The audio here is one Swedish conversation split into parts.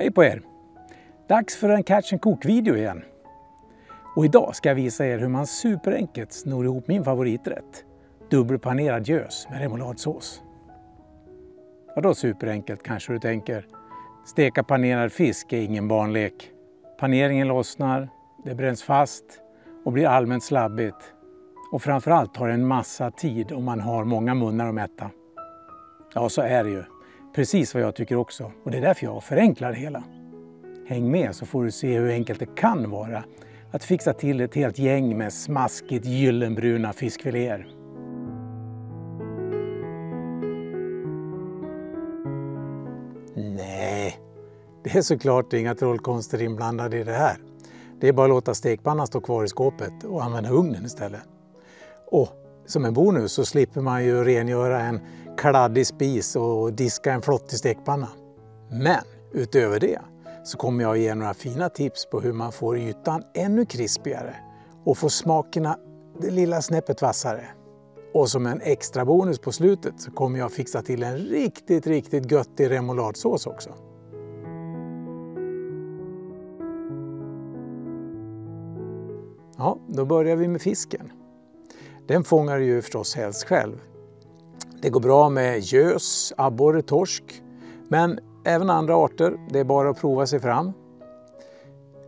Hej på er! Dags för en catch and cook-video igen. Och idag ska jag visa er hur man superenkelt snor ihop min favoriträtt. Dubbelpanerad gös med remouladsås. Vadå superenkelt kanske du tänker? Steka panerad fisk är ingen barnlek. Paneringen lossnar, det bränns fast och blir allmänt slabbigt. Och framförallt tar det en massa tid om man har många munnar att mätta. Ja, så är det ju. Precis vad jag tycker också. Och det är därför jag förenklar det hela. Häng med så får du se hur enkelt det kan vara att fixa till ett helt gäng med smaskigt gyllenbruna fiskfiléer. Nej, det är såklart inga trollkonster inblandade i det här. Det är bara att låta stekpannan stå kvar i skåpet och använda ugnen istället. Och som en bonus så slipper man ju rengöra en kladdig spis och diska en flottig stekpanna. Men utöver det så kommer jag ge några fina tips på hur man får ytan ännu krispigare och får smakerna det lilla snäppet vassare. Och som en extra bonus på slutet så kommer jag fixa till en riktigt göttig remouladsås också. Ja, då börjar vi med fisken. Den fångar ju förstås helst själv. Det går bra med gös, abborre, torsk, men även andra arter, det är bara att prova sig fram.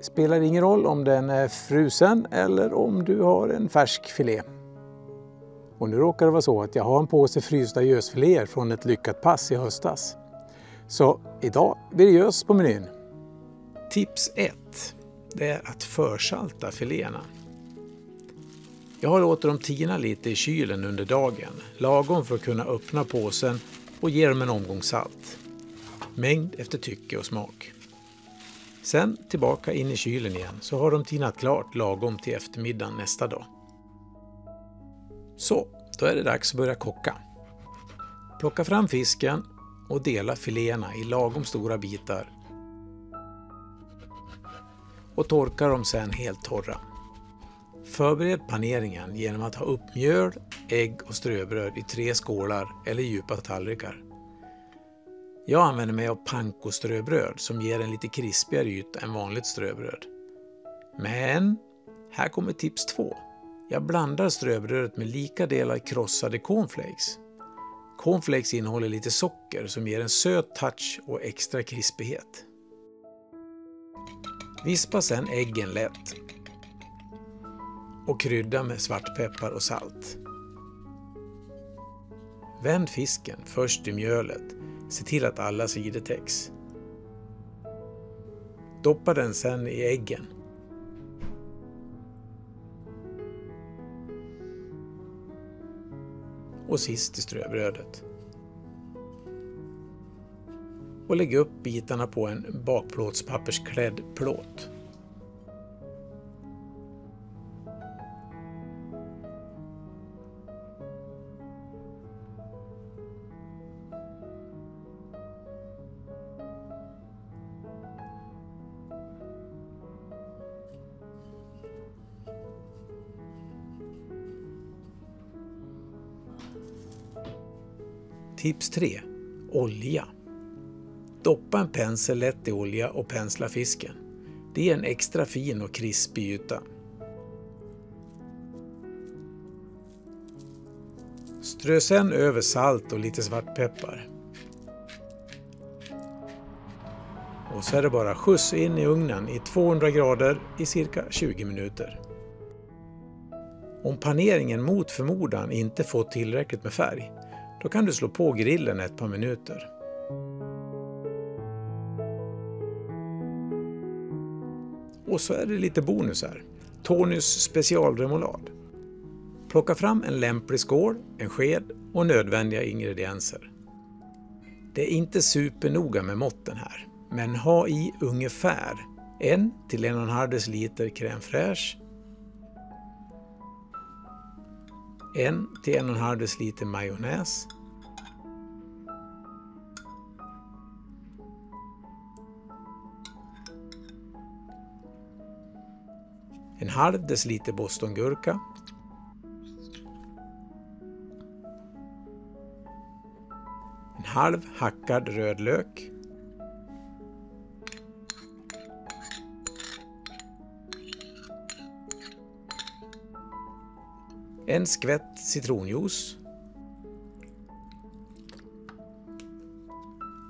Spelar ingen roll om den är frusen eller om du har en färsk filé. Och nu råkar det vara så att jag har en påse frysta gösfiléer från ett lyckat pass i höstas. Så idag blir det gös på menyn. Tips 1. Det är att försalta filéerna. Jag låter dem tina lite i kylen under dagen, lagom för att kunna öppna påsen och ge dem en omgång salt. Mängd efter tycke och smak. Sen tillbaka in i kylen igen så har de tinat klart lagom till eftermiddagen nästa dag. Så, då är det dags att börja koka. Plocka fram fisken och dela filéerna i lagom stora bitar. Och torka dem sen helt torra. Förbered paneringen genom att ha upp mjöl, ägg och ströbröd i 3 skålar eller djupa tallrikar. Jag använder mig av panko-ströbröd som ger en lite krispigare yta än vanligt ströbröd. Men här kommer tips 2. Jag blandar ströbrödet med lika delar krossade cornflakes. Cornflakes innehåller lite socker som ger en söt touch och extra krispighet. Vispa sedan äggen lätt och krydda med svartpeppar och salt. Vänd fisken först i mjölet. Se till att alla sidor täcks. Doppa den sen i äggen. Och sist i ströbrödet. Och lägg upp bitarna på en bakplåtspappersklädd plåt. Tips 3. Olja. Doppa en pensel lätt i olja och pensla fisken. Det ger en extra fin och krispig yta. Strö sen över salt och lite svartpeppar. Och så är det bara skjuts in i ugnen i 200 grader i cirka 20 minuter. Om paneringen mot förmodan inte får tillräckligt med färg, då kan du slå på grillen ett par minuter. Och så är det lite bonus här. Tonys specialremoulad. Plocka fram en lämplig skål, en sked och nödvändiga ingredienser. Det är inte supernoga med måtten här, men ha i ungefär 1 till 1,5 deciliter crème fraîche, 1 till 1,5 deciliter majonnäs, en halv deciliter bostongurka, en halv hackad rödlök, en skvätt citronjuice,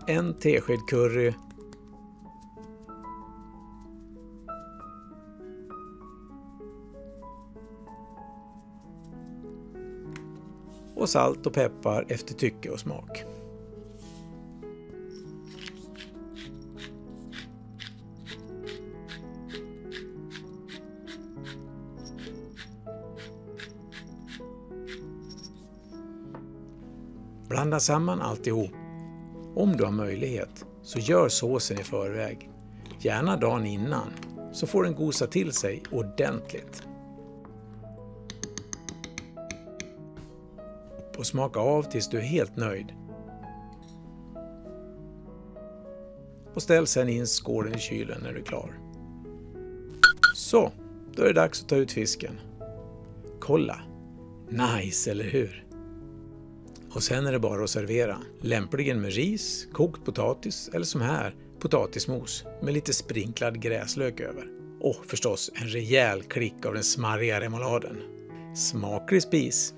en tesked curry och salt och peppar efter tycke och smak. Blanda samman alltihop. Om du har möjlighet så gör såsen i förväg. Gärna dagen innan så får den gosa till sig ordentligt. Och smaka av tills du är helt nöjd. Och ställ sedan in skålen i kylen när du är klar. Så, då är det dags att ta ut fisken. Kolla! Nice, eller hur? Och sen är det bara att servera. Lämpligen med ris, kokt potatis eller som här, potatismos med lite sprinklad gräslök över. Och förstås en rejäl klick av den smarriga remouladen. Smaklig spis!